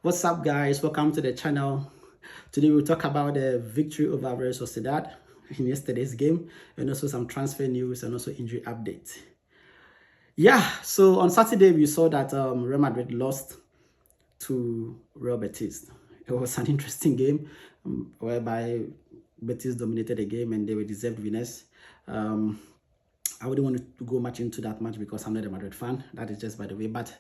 What's up, guys? Welcome to the channel. Today we'll talk about the victory over Real Sociedad in yesterday's game, and also some transfer news and also injury updates. Yeah, so on Saturday we saw that Real Madrid lost to Real Betis. It was an interesting game whereby Betis dominated the game and they were deserved winners. I wouldn't want to go much into that match because I'm not a Madrid fan. That is just by the way. But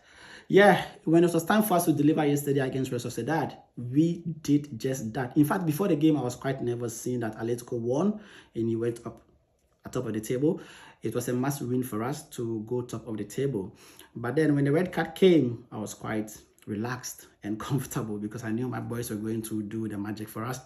yeah, when it was time for us to deliver yesterday against Real Sociedad, we did just that. In fact, before the game, I was quite nervous seeing that Atletico won and he went up at top of the table. It was a massive win for us to go top of the table. But then when the red card came, I was quite relaxed and comfortable because I knew my boys were going to do the magic for us.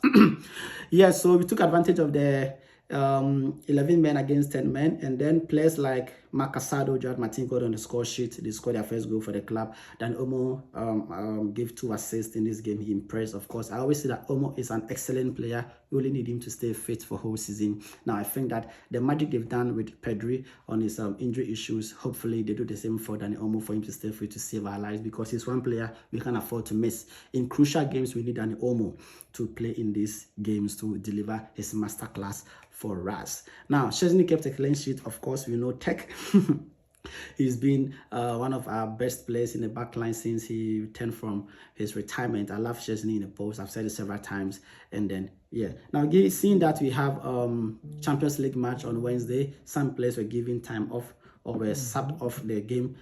Yeah, so we took advantage of the 11 men against 10 men, and then players like Marc Casado, Gerard Martin got on the score sheet. They scored their first goal for the club. Then Omo gave 2 assists in this game. He impressed, of course. I always say that Omo is an excellent player. You only need him to stay fit for whole season. Now I think that the magic they've done with Pedri on his injury issues, hopefully they do the same for Dani Omo for him to stay fit to save our lives, because he's one player we can't afford to miss. In crucial games, we need Dani Omo to play in these games to deliver his masterclass for us. Now, Szczesny kept a clean sheet. Of course, we know Tech. He's been one of our best players in the back line since he returned from his retirement. I love Szczesny in the post. I've said it several times. And then, yeah. Now, seeing that we have Champions League match on Wednesday, some players were given time off or were subbed off the game.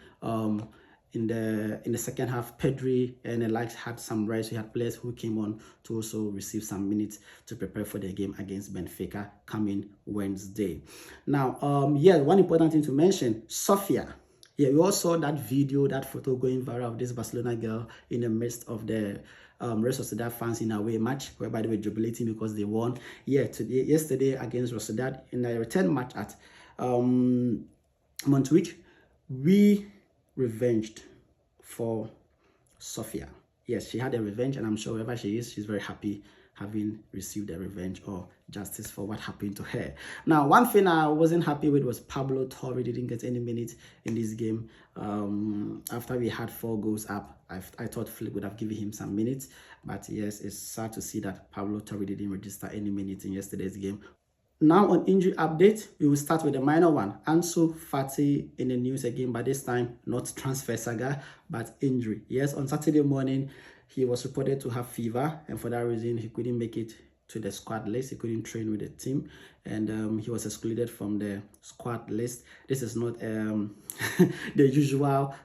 In the second half, Pedri and the likes had some rest. We had players who came on to also receive some minutes to prepare for the game against Benfica coming Wednesday. Now, yeah, one important thing to mention, Sofia. Yeah, we all saw that video, that photo going viral of this Barcelona girl in the midst of the Real Sociedad fans in a away match, whereby they were jubilating because they won. Yeah, yesterday against Real Sociedad in a return match at Montjuic, we revenged for Sofia. Yes, she had a revenge, and I'm sure wherever she is, she's very happy having received a revenge or justice for what happened to her. Now, one thing I wasn't happy with was Pablo Torre didn't get any minutes in this game. After we had 4 goals up, I thought Flick would have given him some minutes, but yes, it's sad to see that Pablo Torre didn't register any minutes in yesterday's game. Now on injury update, we will start with the minor one. Ansu Fati in the news again, but this time not transfer saga, but injury. Yes, on Saturday morning, he was reported to have fever, and for that reason, he couldn't make it to the squad list. He couldn't train with the team, and he was excluded from the squad list. This is not the usual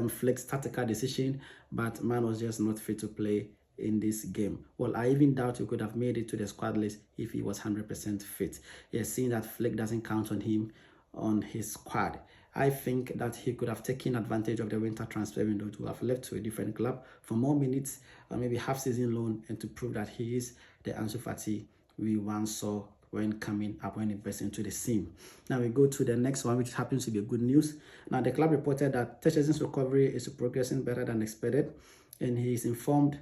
flex tactical decision, but man was just not fit to play in this game. Well, I even doubt he could have made it to the squad list if he was 100% fit. Yeah, seeing that Flick doesn't count on him on his squad, I think that he could have taken advantage of the winter transfer window to have left to a different club for more minutes, or maybe half-season loan, and to prove that he is the Ansu Fati we once saw when coming up, when he burst into the scene. Now we go to the next one, which happens to be a good news. Now the club reported that Ter Stegen's recovery is progressing better than expected, and he is informed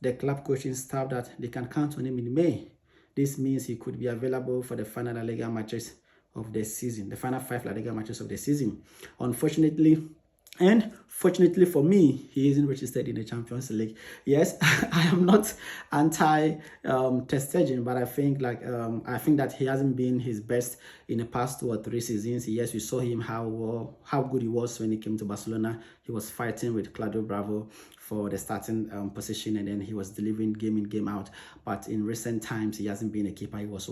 the club coaching staff that they can count on him in May. This means he could be available for the final La Liga matches of the season, the final 5 La Liga matches of the season. Unfortunately, and fortunately for me, he isn't registered in the Champions League. Yes, I am not anti Ter Stegen, but I think that he hasn't been his best in the past 2 or 3 seasons. Yes, we saw him how good he was when he came to Barcelona. He was fighting with Claudio Bravo for the starting position, and then he was delivering game in, game out. But in recent times, he hasn't been a keeper he once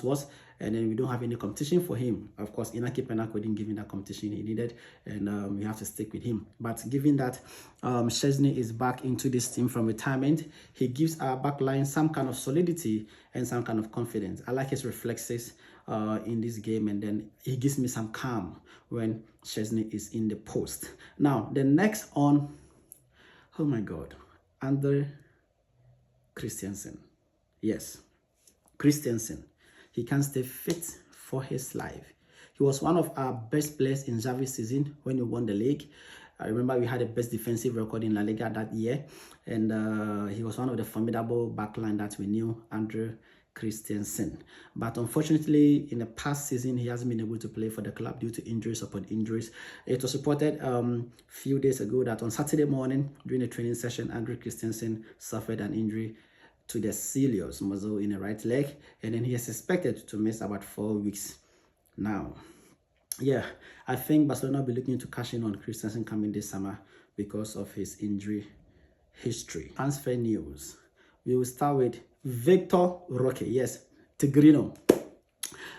was, and then we don't have any competition for him. Of course, Inaki Pena couldn't give him that competition he needed, and we have to stick with him. But given that Szczesny is back into this team from retirement, he gives our backline some kind of solidity and some kind of confidence. I like his reflexes in this game, and then he gives me some calm when Szczesny is in the post. Now, the next on, oh my God, under Christensen. Yes, Christensen. He can't stay fit for his life. He was one of our best players in Xavi's season when he won the league. I remember we had the best defensive record in La Liga that year, and he was one of the formidable backline that we knew under Christensen. But unfortunately, in the past season, he hasn't been able to play for the club due to injuries upon injuries. It was reported few days ago that on Saturday morning during the training session, Andrew Christensen suffered an injury to the soleus muscle in the right leg, and then he is expected to miss about 4 weeks now. Yeah, I think Barcelona will be looking to cash in on Christensen coming this summer because of his injury history. Transfer news. We will start with Victor Roque. Yes, Tigrino.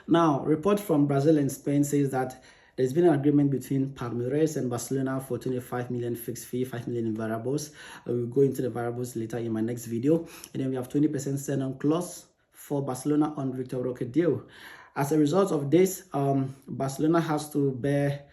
Now, report from Brazil and Spain says that there's been an agreement between Palmeiras and Barcelona for 25 million fixed fee, 5 million in variables. We'll go into the variables later in my next video. And then we have 20% sell-on clause for Barcelona on Victor Roque deal. As a result of this, Barcelona has to bear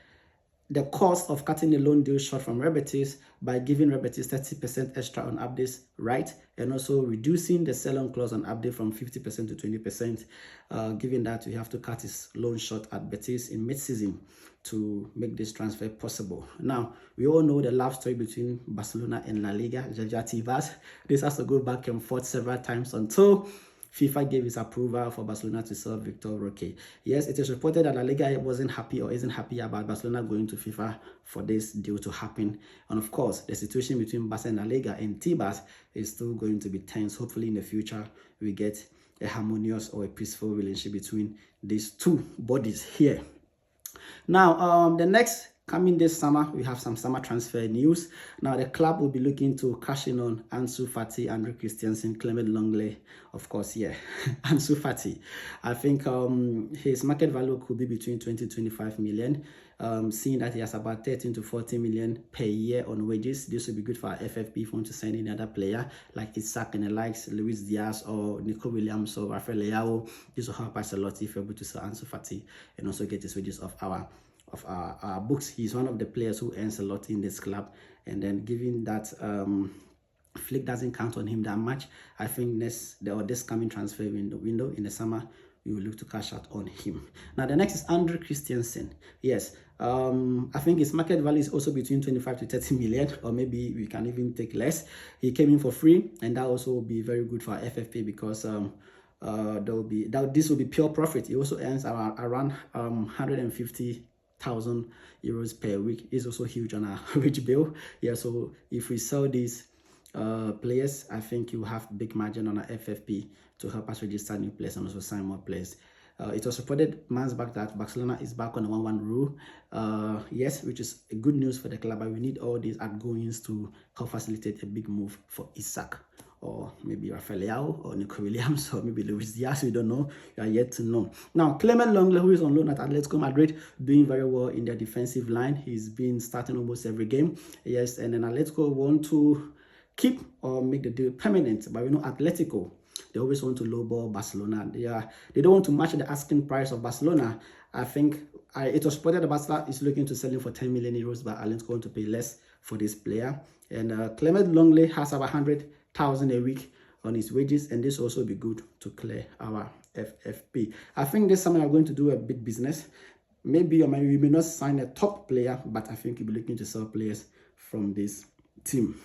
the cost of cutting the loan deal short from Real Betis by giving Real Betis 30% extra on updates, right? And also reducing the sell-on clause on update from 50% to 20%, given that we have to cut his loan short at Betis in mid-season to make this transfer possible. Now, we all know the love story between Barcelona and La Liga, Jaja Tebas. This has to go back and forth several times until FIFA gave its approval for Barcelona to sell Victor Roque. Yes, it is reported that La Liga wasn't happy or isn't happy about Barcelona going to FIFA for this deal to happen. And of course, the situation between Barca and La Liga and Tebas is still going to be tense. Hopefully in the future, we get a harmonious or a peaceful relationship between these two bodies here. Now, the next coming this summer, we have some summer transfer news. Now, the club will be looking to cash in on Ansu Fati, Andrew Christensen, Clement Longley, of course, yeah, Ansu Fati. I think his market value could be between 20 to 25 million, seeing that he has about 13 to 14 million per year on wages. This will be good for our FFP if we want to sign any other player, like Isaac and the likes, Luis Diaz or Nico Williams or Rafael Leao. This will help us a lot if we're able to sell Ansu Fati and also get his wages off our books. He's one of the players who earns a lot in this club, and then given that Flick doesn't count on him that much, I think this coming transfer window in the summer, we will look to cash out on him. Now, the next is Andrew Christensen. Yes, I think his market value is also between 25 to 30 million, or maybe we can even take less. He came in for free, and that also will be very good for our FFP because this will be pure profit. He also earns around 150,000 euros per week. Is also huge on our wage bill. Yeah, so if we sell these players, I think you have big margin on our FFP to help us register new players and also sign more players. It was reported months back that Barcelona is back on the 1-1 rule. Yes, which is a good news for the club, but we need all these outgoings to help facilitate a big move for Isaac, or maybe Rafael Leao, or Nico Williams, or maybe Luis Diaz. We don't know. We are yet to know. Now, Clement Longley, who is on loan at Atletico Madrid, doing very well in their defensive line. He's been starting almost every game. Yes, and then Atletico want to keep or make the deal permanent. But we know Atletico, they always want to lowball Barcelona. They don't want to match the asking price of Barcelona. I think it was reported that Barcelona is looking to sell him for 10 million euros, but Atletico want to pay less for this player. And Clement Longley has about 100,000 a week on his wages, and this will also be good to clear our FFP. I think this summer we're going to do a big business. Maybe we may not sign a top player, but I think we'll be looking to sell players from this team.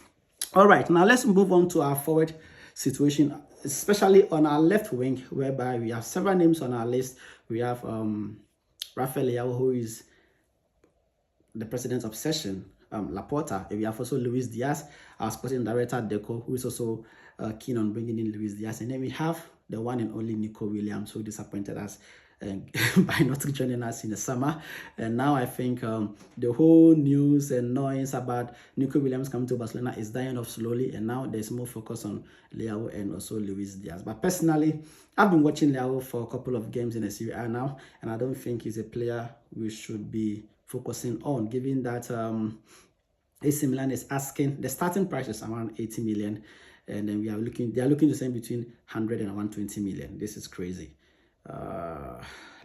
All right, now let's move on to our forward situation, especially on our left wing, whereby we have several names on our list. We have Rafael Leao, who is the president's obsession, Laporta. And we have also Luis Diaz, our sporting director, Deco, who is also keen on bringing in Luis Diaz. And then we have the one and only Nico Williams, who disappointed us by not joining us in the summer. And now I think the whole news and noise about Nico Williams coming to Barcelona is dying off slowly, and now there's more focus on Leao and also Luis Diaz. But personally, I've been watching Leao for a couple of games in the Serie A now, and I don't think he's a player we should be focusing on, given that AC Milan is asking, the starting price is around 80 million, and then they are looking to send between 100 and 120 million. This is crazy.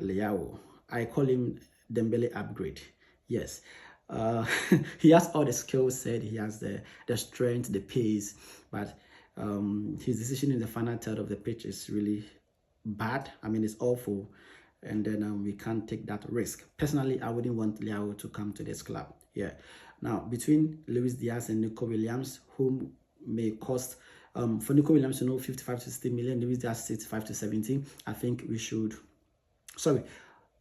Leao, I call him Dembele upgrade. Yes, he has all the skills set, he has the strength, the pace, but his decision in the final third of the pitch is really bad. I mean, it's awful, and then we can't take that risk. Personally, I wouldn't want Leao to come to this club. Yeah. Now, between Luis Diaz and Nico Williams, whom may cost For Nico Williams, 55 to 60 million. Luis Diaz 65 to 70. I think we should. Sorry.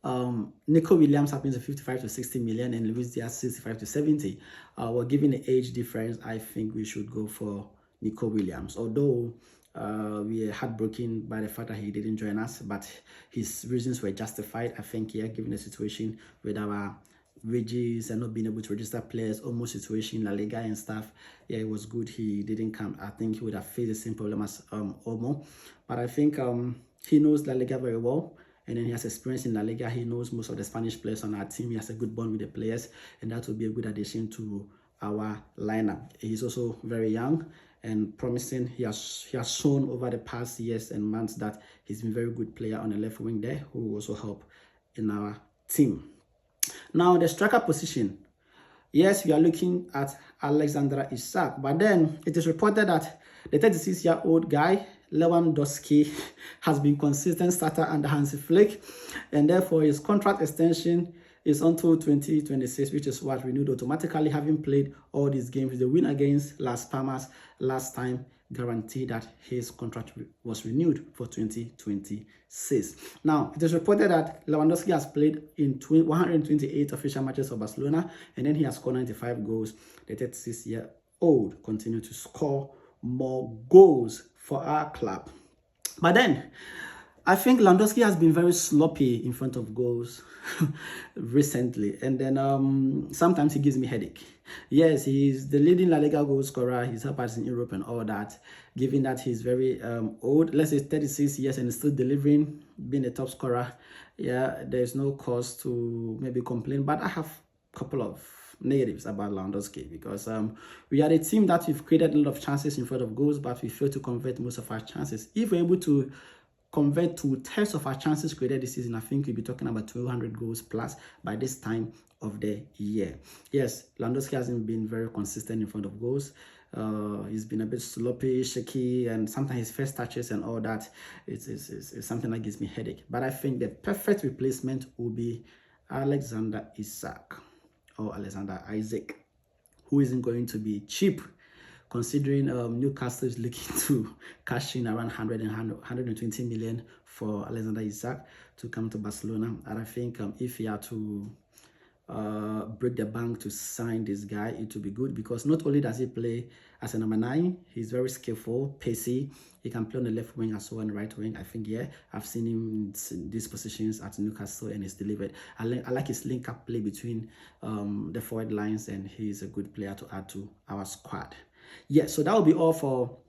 Nico Williams happens to 55 to 60 million and Luis Diaz 65 to 70. Well, given the age difference, I think we should go for Nico Williams. Although we are heartbroken by the fact that he didn't join us, but his reasons were justified. I think, yeah, given the situation with our wages and not being able to register players, almost situation in La Liga and stuff, yeah, it was good he didn't come. I think he would have faced the same problem as Olmo, but I think he knows La Liga very well. And then he has experience in La Liga. He knows most of the Spanish players on our team. He has a good bond with the players, and that will be a good addition to our lineup. He's also very young and promising. He has shown over the past years and months that he's been a very good player on the left wing there, who will also help in our team. Now, the striker position. Yes, we are looking at Alexander Isak, but then it is reported that the 36-year-old guy, Lewandowski, has been consistent starter under Hansi Flick, and therefore his contract extension is until 2026, which is what renewed automatically, having played all these games. The win against Las Palmas last time guaranteed that his contract was renewed for 2026. Now, it is reported that Lewandowski has played in 128 official matches for Barcelona, and then he has scored 95 goals. The 36-year-old continued to score more goals for our club. But then, I think Lewandowski has been very sloppy in front of goals recently, and then sometimes he gives me headache. Yes, he's the leading La Liga goal scorer. He's helped us in Europe and all that. Given that he's very old, let's say 36 years, and still delivering, being a top scorer, yeah, there's no cause to maybe complain. But I have a couple of negatives about Lewandowski, because we are a team that we've created a lot of chances in front of goals, but we fail to convert most of our chances. If we're able to convert 2/3 of our chances created this season, I think we'll be talking about 200 goals plus by this time of the year. Yes, Lewandowski hasn't been very consistent in front of goals. He's been a bit sloppy, shaky, and sometimes his first touches and all that is something that gives me headache. But I think the perfect replacement will be Alexander Isak or Alexander Isaac, who isn't going to be cheap, considering Newcastle is looking to cash in around 120 million for Alexander Isak to come to Barcelona. And I think if he had to break the bank to sign this guy, it will be good, because not only does he play as a number 9, he's very skillful, pacey. He can play on the left wing as well and the right wing. I think, yeah, I've seen him in these positions at Newcastle and he's delivered. I like his link-up play between the forward lines, and he's a good player to add to our squad. Yeah, so that will be all for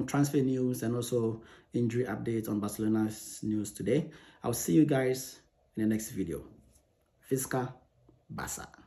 transfer news and also injury updates on Barcelona's news today. I'll see you guys in the next video. Visca Barça.